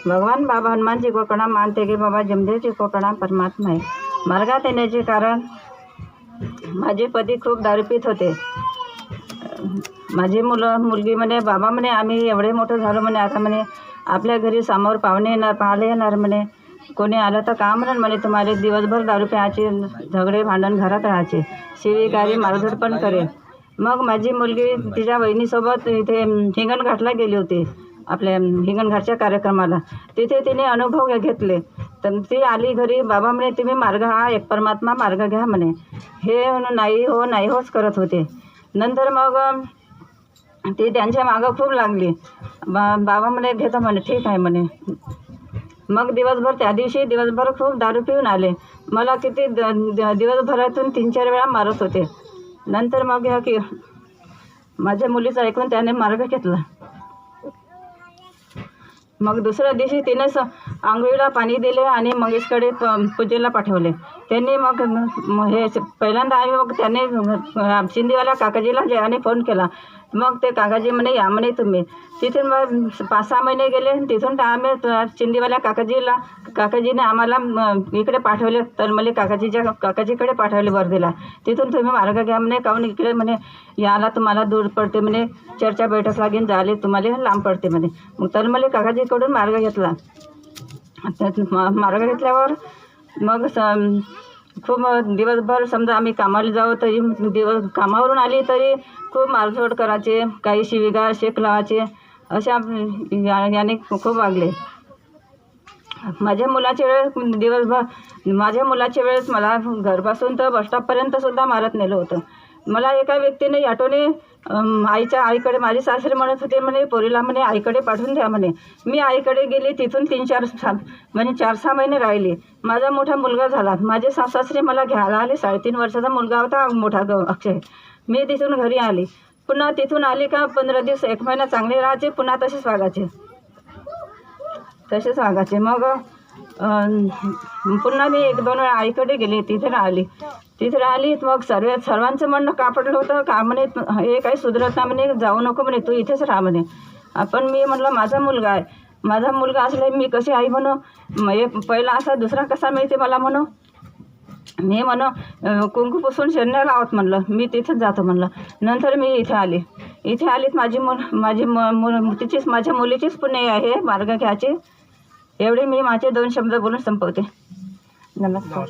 भगवान बाबा हनुमानजी को प्रणाम मानते की बाबा जमदेवजी को प्रणाम परमात्मा आहे. मार्गात येण्याचे कारण माझे पती खूप दारू पीत होते. माझी मुलगी म्हणे बाबा म्हणे आम्ही एवढे मोठं झालो म्हणे आता म्हणे आपल्या घरी समोर पाहुणे येणार पाहायला येणार म्हणे कोणी आलं तर का म्हणून म्हणे तुम्हाला दिवसभर दारू प्यायचे झगडे भांडण घरात राहायचे शिवीगारी मारझोड पण करे. मग माझी मुलगी तिच्या बहिणीसोबत इथे हिंगणघाटला गेली होती आपल्या हिंगणघाटच्या कार्यक्रमाला. तिथे तिने अनुभव घेतले तर ती आली घरी बाबा म्हणे तुम्ही मार्ग हा एक परमात्मा मार्ग घ्या म्हणे. हे नाही हो नाही होच करत होते. नंतर मग ती त्यांच्या मागं खूप लागली. बाबा म्हणे घेतो म्हणे ठीक आहे म्हणे. मग दिवसभर त्या दिवशी दिवसभर खूप दारू पिऊन आले. मला किती दिवसभरातून 3-4 वेळा मारत होते. नंतर मग की माझ्या मुलीचं ऐकून त्याने मार्ग घेतला. मग दुसऱ्या दिवशी तिनेच आंघोळीला पाणी दिले आणि मंगेशकडे पूजेला पाठवले. त्यांनी मग हे पहिल्यांदा आम्ही मग त्याने शिंदेवाल्या काकाजीला जयाने फोन केला. मग ते काकाजी म्हणे या म्हणे तुम्ही. तिथून मग 5-6 महिने गेले. तिथून आम्ही शिंदेवाल्या काकाजीने आम्हाला इकडे पाठवले तलमली काकाजीकडे पाठवले वर्धेला. तिथून तुम्ही मार्ग घ्या म्हणे काहून इकडे म्हणे याला तुम्हाला दूर पडते म्हणे चर्चा बैठक लागेल झाले तुम्हाला लांब पडते म्हणे. मग तलमली काकाजीकडून मार्ग घेतला. मार्ग घेतल्यावर मग खूप दिवसभर समजा आम्ही कामाला जाऊ तरी कामावरून आली तरी खूप मारझोड करायचे काही शिवीगाळ शेक लावायचे अशा याने खूप वागले. माझ्या मुलाच्या वेळेस मला घरपासून तर बसस्टॉपपर्यंत सुद्धा मारत नेलं होतं. मला एका व्यक्तीने ऑटोने आईकडे माझे सासरे म्हणत होते म्हणे पोरीला म्हणे आईकडे पाठवून द्या म्हणे. मी आईकडे गेली. तिथून 4-6 महिने राहिली. माझा मोठा मुलगा झाला. माझे सासरे मला घ्यायला आले. 3.5 वर्षाचा मुलगा होता मोठा अक्षय. मी तिथून घरी आली. पुन्हा तिथून आली का 15 दिवस 1 महिना चांगले राहायचे पुन्हा तसेच वागायचे. मग पुन्हा मी 1-2 वेळा आईकडे गेली. तिथे राहिली. मग सर्वांचं म्हणणं का पडलं होतं का म्हणे हे काही सुधरत नाही म्हणे जाऊ नको म्हणे तू इथेच राहा म्हणे. पण मी म्हटलं माझा मुलगा आहे. माझा मुलगा असला मी कशी आई म्हणू पहिला असा दुसरा कसा मिळते मला म्हणू. मी कुंकू पुसून शरण्या लावत म्हणलं मी तिथेच जातो म्हणलं. नंतर मी इथे आलीत माझ्या मुलीचीच पुण्य आहे मार्ग घ्यायचे. एवढे मी माझे 2 शब्द बोलून संपवते. नमस्कार.